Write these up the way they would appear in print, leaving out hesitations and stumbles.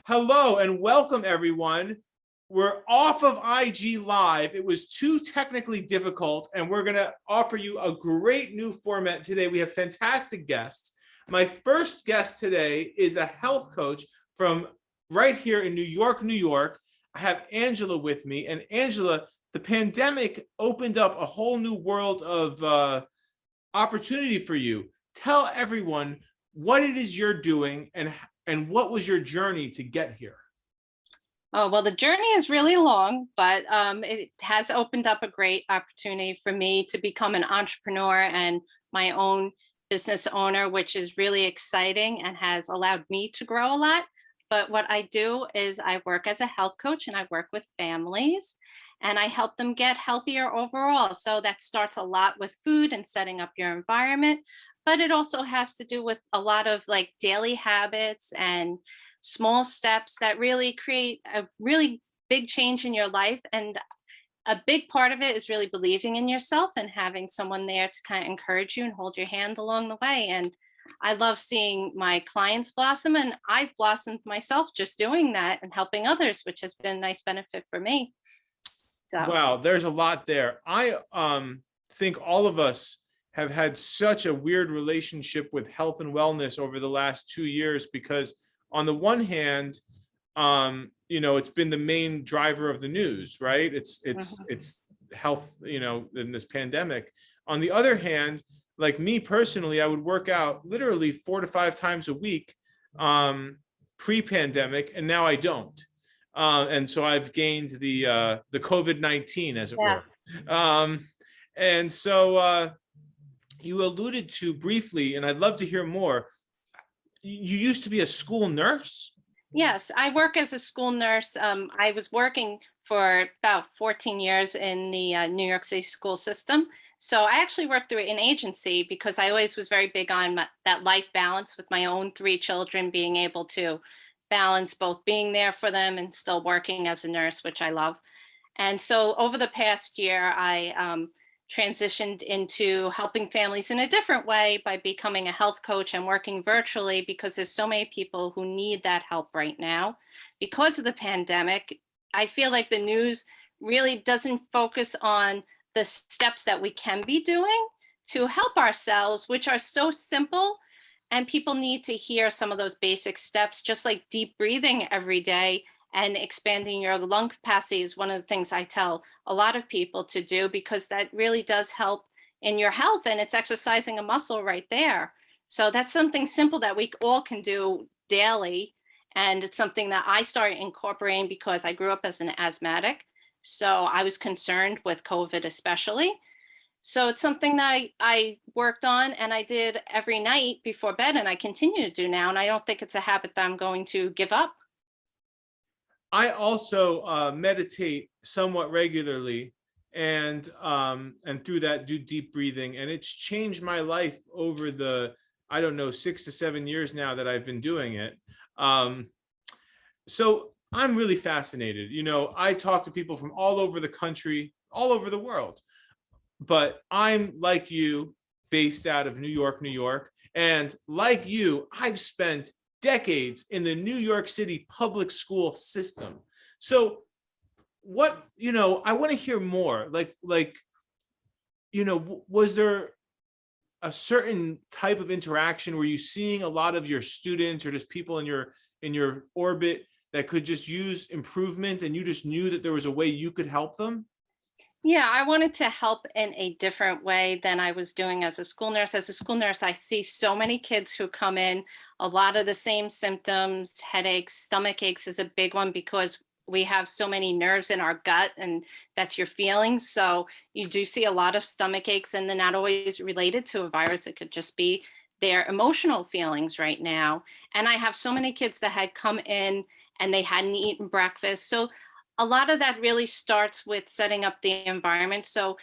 Hello and welcome, everyone. We're off of IG Live. It was too technically difficult, and we're going to offer you a great new format today. We have fantastic guests. My first guest today is a health coach from right here in New York, New York. I have Angela with me. And Angela, the pandemic opened up a whole new world of opportunity for you. Tell everyone what it is you're doing and what was your journey to get here? Oh, well, the journey is really long, but it has opened up a great opportunity for me to become an entrepreneur and my own business owner, which is really exciting and has allowed me to grow a lot. But what I do is I work as a health coach and I work with families and I help them get healthier overall. So that starts a lot with food and setting up your environment, but it also has to do with a lot of like daily habits and small steps that really create a really big change in your life. And a big part of it is really believing in yourself and having someone there to kind of encourage you and hold your hand along the way. And I love seeing my clients blossom, and I've blossomed myself just doing that and helping others, which has been a nice benefit for me. So Wow, there's a lot there. I think all of us have had such a weird relationship with health and wellness over the last 2 years because on the one hand, it's been the main driver of the news, right? It's health, in this pandemic. On the other hand, like me personally, I would work out literally 4 to 5 times a week pre-pandemic, and now I don't. And so I've gained the COVID-19, as it were. And so you alluded to briefly, and I'd love to hear more. You used to be a school nurse? yes, I work as a school nurse. I was working for about 14 years in the New York City school system. So I actually worked through an agency because I always was very big on that life balance with my own 3 children, being able to balance both being there for them and still working as a nurse, which I love. And so over the past year, I transitioned into helping families in a different way by becoming a health coach and working virtually because there's so many people who need that help right now. Because of the pandemic, I feel like the news really doesn't focus on the steps that we can be doing to help ourselves, which are so simple. And people need to hear some of those basic steps, just like deep breathing every day and expanding your lung capacity is one of the things I tell a lot of people to do because that really does help in your health, and it's exercising a muscle right there. So that's something simple that we all can do daily. And it's something that I started incorporating because I grew up as an asthmatic. So I was concerned with COVID, especially. So it's something that I worked on and I did every night before bed, and I continue to do now. And I don't think it's a habit that I'm going to give up. I also meditate somewhat regularly, and through that do deep breathing, and it's changed my life over the, I don't know, 6 to 7 years now that I've been doing it. So I'm really fascinated. I talk to people from all over the country, all over the world, but I'm like you, based out of New York, New York. And like you, I've spent decades in the New York City public school system. So I want to hear more. Was there a certain type of interaction? Were you seeing a lot of your students or just people in your orbit that could just use improvement, and you just knew that there was a way you could help them? Yeah, I wanted to help in a different way than I was doing as a school nurse. As a school nurse, I see so many kids who come in, a lot of the same symptoms, headaches, stomach aches is a big one because we have so many nerves in our gut and that's your feelings. So you do see a lot of stomach aches, and they're not always related to a virus. It could just be their emotional feelings right now. And I have so many kids that had come in and they hadn't eaten breakfast. So a lot of that really starts with setting up the environment. So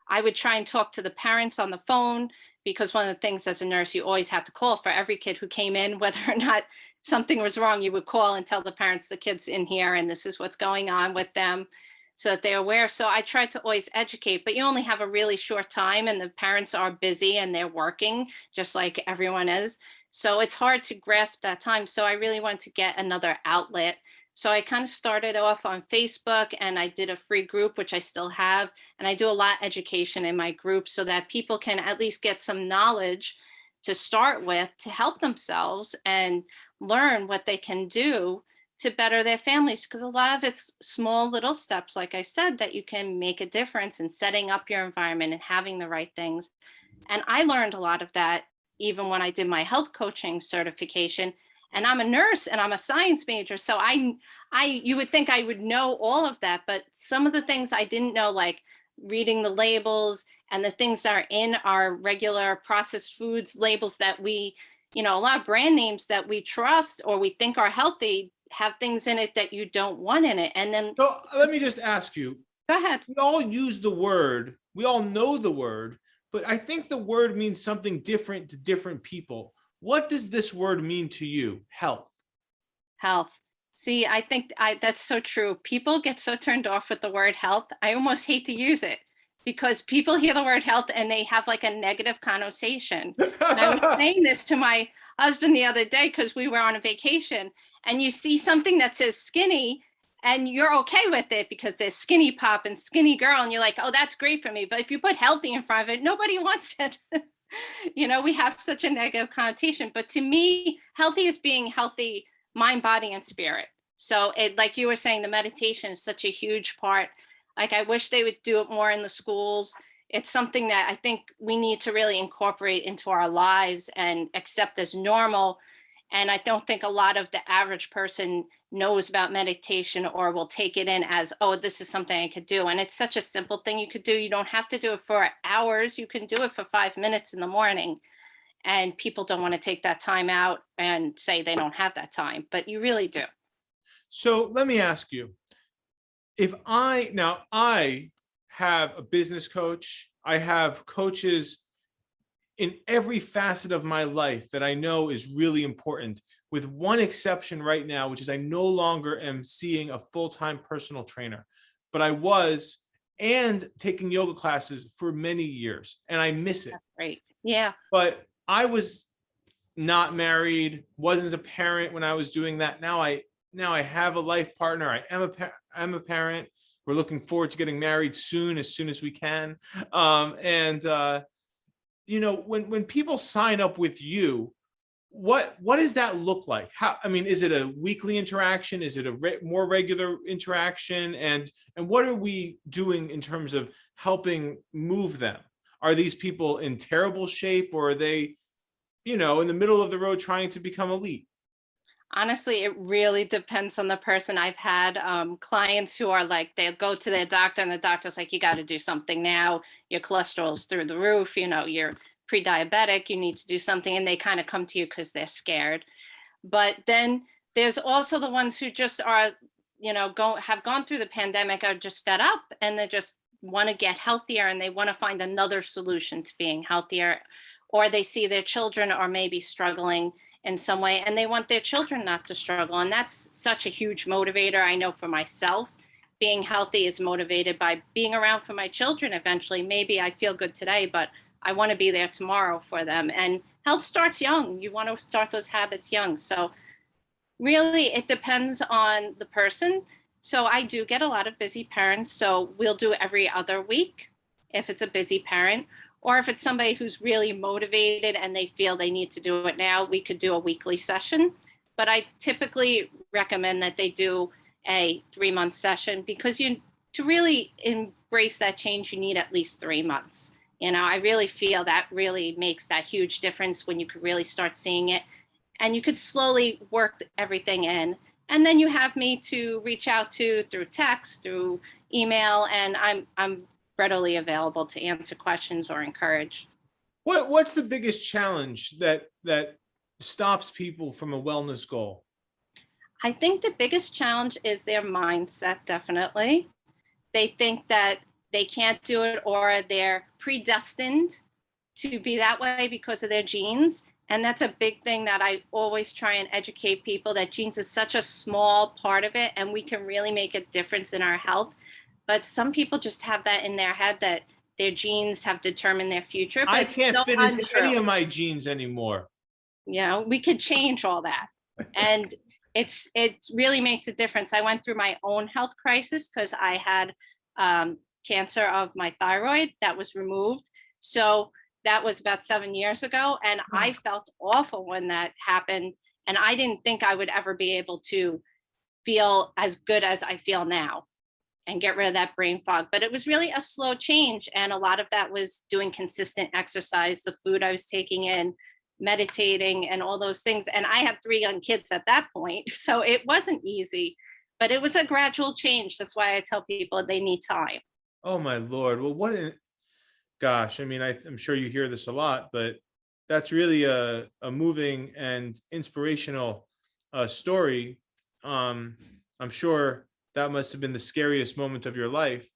I would try and talk to the parents on the phone because one of the things as a nurse, you always have to call for every kid who came in, whether or not something was wrong, you would call and tell the parents the kid's in here and this is what's going on with them so that they're aware. So I tried to always educate, but you only have a really short time and the parents are busy and they're working just like everyone is. So it's hard to grasp that time. So I really wanted to get another outlet. So I kind of started off on Facebook and I did a free group, which I still have. And I do a lot of education in my group so that people can at least get some knowledge to start with to help themselves and learn what they can do to better their families. Because a lot of it's small little steps, like I said, that you can make a difference in setting up your environment and having the right things. And I learned a lot of that even when I did my health coaching certification. And I'm a nurse and I'm a science major. So you would think I would know all of that, but some of the things I didn't know, like reading the labels and the things that are in our regular processed foods labels that we, a lot of brand names that we trust or we think are healthy have things in it that you don't want in it. And then So let me just ask you, go ahead. we all use the word, we all know the word, but I think the word means something different to different people. What does this word mean to you? Health. Health. See, I think that's so true. People get so turned off with the word health. I almost hate to use it because people hear the word health and they have like a negative connotation. And I was saying this to my husband the other day because we were on a vacation and you see something that says skinny and you're okay with it because there's skinny pop and skinny girl and you're like, oh, that's great for me. But if you put healthy in front of it, nobody wants it. We have such a negative connotation. But to me, healthy is being healthy, mind, body, and spirit. So it, like you were saying, the meditation is such a huge part. Like I wish they would do it more in the schools. It's something that I think we need to really incorporate into our lives and accept as normal. And I don't think a lot of the average person knows about meditation or will take it in as, oh, this is something I could do. And it's such a simple thing you could do. You don't have to do it for hours. You can do it for 5 minutes in the morning. And people don't want to take that time out and say they don't have that time, but you really do. So let me ask you, I have a business coach, I have coaches in every facet of my life that I know is really important, with one exception right now, which is I no longer am seeing a full-time personal trainer, but I was and taking yoga classes for many years, and I miss it. That's great. Yeah. But I was not married, wasn't a parent when I was doing that. Now I have a life partner. I'm a parent. We're looking forward to getting married soon as we can. When people sign up with you, what does that look like? Is it a weekly interaction? Is it a more regular interaction? And what are we doing in terms of helping move them? Are these people in terrible shape, or are they, in the middle of the road trying to become elite? Honestly, it really depends on the person. I've had clients who are like, they'll go to their doctor and the doctor's like, you got to do something now. Your cholesterol's through the roof. You're pre-diabetic. You need to do something. And they kind of come to you because they're scared. But then there's also the ones who just are, have gone through the pandemic, are just fed up and they just want to get healthier and they want to find another solution to being healthier. Or they see their children are maybe struggling in some way and they want their children not to struggle. And that's such a huge motivator. I know for myself, being healthy is motivated by being around for my children eventually. Maybe I feel good today, but I want to be there tomorrow for them. And health starts young. You want to start those habits young. So really, it depends on the person. So I do get a lot of busy parents. So we'll do every other week if it's a busy parent. Or if it's somebody who's really motivated and they feel they need to do it now, we could do a weekly session. But I typically recommend that they do a 3-month session because to really embrace that change, you need at least 3 months. I really feel that really makes that huge difference when you could really start seeing it. And you could slowly work everything in. And then you have me to reach out to through text, through email, and I'm readily available to answer questions or encourage. What's the biggest challenge that stops people from a wellness goal? I think the biggest challenge is their mindset, definitely. They think that they can't do it or they're predestined to be that way because of their genes. And that's a big thing that I always try and educate people, that genes is such a small part of it and we can really make a difference in our health. But some people just have that in their head that their genes have determined their future. But I can't so fit into untrue. any of my genes anymore. we could change all that. And it really makes a difference. I went through my own health crisis because I had cancer of my thyroid that was removed. So that was about 7 years ago. And I felt awful when that happened. And I didn't think I would ever be able to feel as good as I feel now and get rid of that brain fog. But it was really a slow change. And a lot of that was doing consistent exercise, the food I was taking in, meditating, and all those things. And I had 3 young kids at that point. So it wasn't easy, but it was a gradual change. That's why I tell people they need time. Oh my Lord. Well, gosh, I mean, I'm sure you hear this a lot, but that's really a moving and inspirational story. I'm sure that must have been the scariest moment of your life.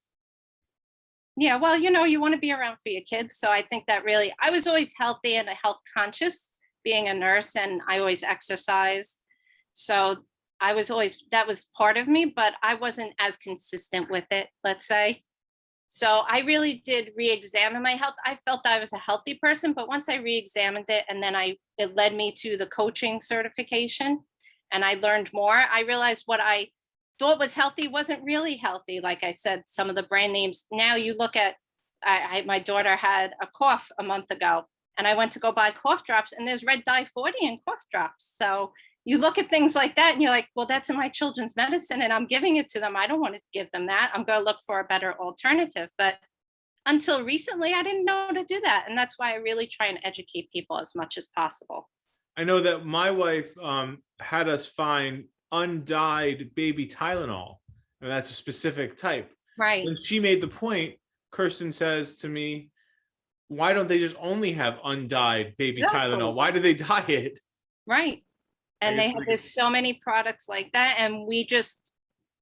Yeah, well, you want to be around for your kids. So I think that really, I was always healthy and health conscious being a nurse, and I always exercised. So that was part of me, but I wasn't as consistent with it, let's say. So I really did re-examine my health. I felt I was a healthy person, but once I re-examined it, and then it led me to the coaching certification, and I learned more, I realized what I thought was healthy wasn't really healthy. Like I said, some of the brand names, now you look at, my daughter had a cough a month ago, and I went to go buy cough drops, and there's red dye 40 in cough drops. So you look at things like that and you're like, well, that's in my children's medicine and I'm giving it to them. I don't want to give them that. I'm going to look for a better alternative. But until recently, I didn't know how to do that. And that's why I really try and educate people as much as possible. I know that my wife had us find undyed baby Tylenol, and that's a specific type. Right. When she made the point, Kirsten says to me, why don't they just only have undyed baby Exactly. Tylenol? Why do they dye it? Right. And there's so many products like that. And we just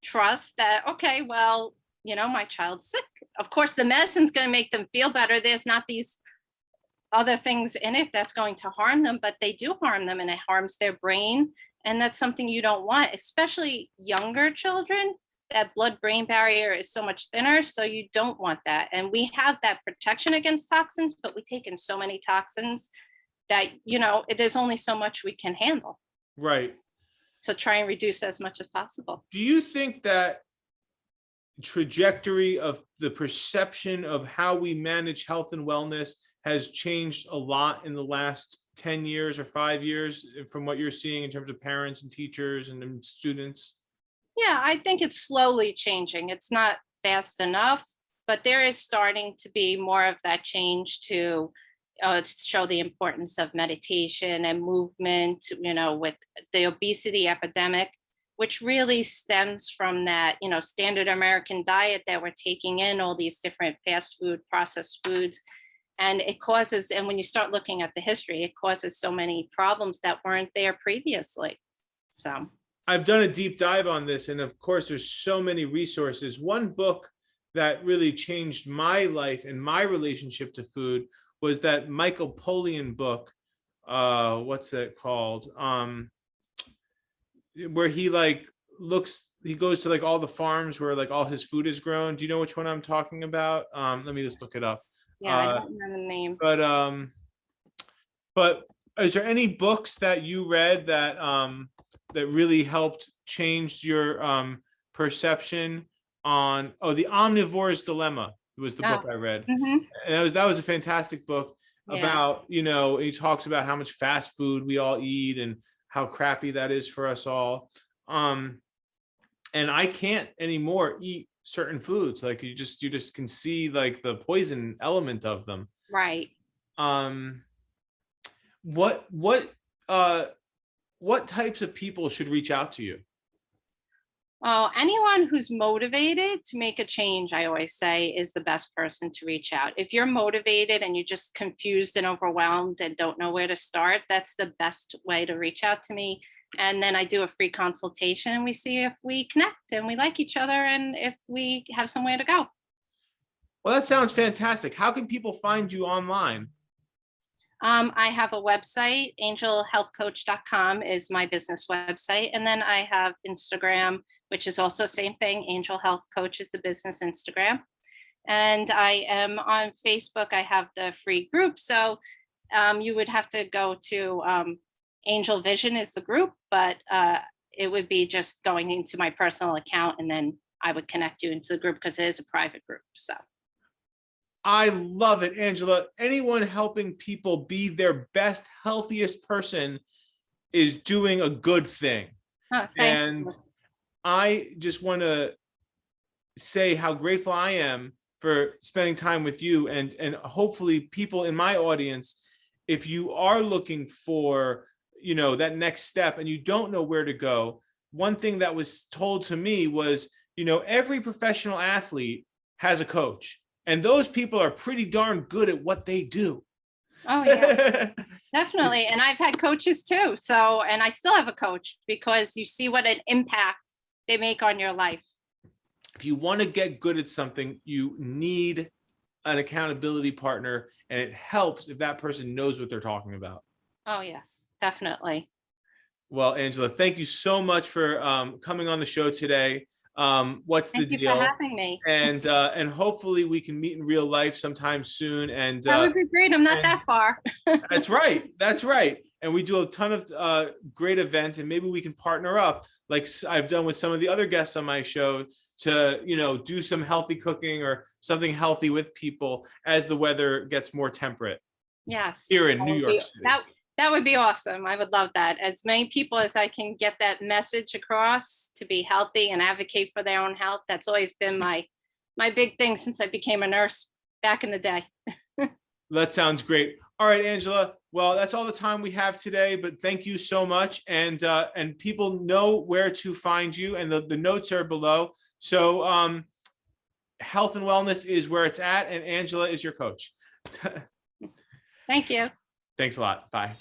trust that, okay, well, my child's sick. Of course, the medicine's going to make them feel better. There's not these other things in it that's going to harm them, but they do harm them, and it harms their brain. And that's something you don't want, especially younger children. That blood-brain barrier is so much thinner, so you don't want that. And we have that protection against toxins, but we take in so many toxins that, there's only so much we can handle. Right. So try and reduce as much as possible. Do you think that trajectory of the perception of how we manage health and wellness has changed a lot in the last 10 years or 5 years from what you're seeing in terms of parents and teachers and students? Yeah, I think it's slowly changing. It's not fast enough, but there is starting to be more of that change to show the importance of meditation and movement, with the obesity epidemic, which really stems from that, standard American diet that we're taking in, all these different fast food, processed foods. And and when you start looking at the history, it causes so many problems that weren't there previously. So I've done a deep dive on this, and of course, there's so many resources. One book that really changed my life and my relationship to food was that Michael Pollan book. What's that called? Where he he goes to all the farms where all his food is grown. Do you know which one I'm talking about? Let me just look it up. yeah, I don't know the name. But is there any books that you read that that really helped change your perception on The Omnivore's Dilemma was the book I read. Mm-hmm. And that was a fantastic book about, Yeah. He talks about how much fast food we all eat and how crappy that is for us all. And I can't anymore eat certain foods. You just can see the poison element of them. Right. What types of people should reach out to you? Well, anyone who's motivated to make a change, I always say, is the best person to reach out. If you're motivated and you're just confused and overwhelmed and don't know where to start, that's the best way to reach out to me. And then I do a free consultation and we see if we connect and we like each other and if we have somewhere to go. Well, that sounds fantastic. How can people find you online? I have a website, angelhealthcoach.com is my business website. And then I have Instagram, which is also same thing. Angel Health Coach is the business Instagram. And I am on Facebook. I have the free group. So you would have to go to Angel Vision is the group, but it would be just going into my personal account, and then I would connect you into the group because it is a private group. So I love it, Angela. Anyone helping people be their best, healthiest person is doing a good thing. thank And you. I just want to say how grateful I am for spending time with you, and hopefully people in my audience, if you are looking for, that next step and you don't know where to go, one thing that was told to me was, every professional athlete has a coach, and those people are pretty darn good at what they do. Oh yeah, definitely. And I've had coaches too. So, and I still have a coach because you see what an impact they make on your life. If you want to get good at something, you need an accountability partner, and it helps if that person knows what they're talking about. Oh yes, definitely. Well, Angela, thank you so much for coming on the show today. What's the Thank you for deal? having me. And hopefully we can meet in real life sometime soon. And That would be great. I'm not that far. that's right. That's right. And we do a ton of great events, and maybe we can partner up, like I've done with some of the other guests on my show, to do some healthy cooking or something healthy with people as the weather gets more temperate. Yes. Here in New York City. That would be awesome. I would love that. As many people as I can get that message across to be healthy and advocate for their own health. That's always been my big thing since I became a nurse back in the day. That sounds great. All right, Angela. Well, that's all the time we have today, but thank you so much. And people know where to find you, and the notes are below. So health and wellness is where it's at, and Angela is your coach. Thank you. Thanks a lot. Bye.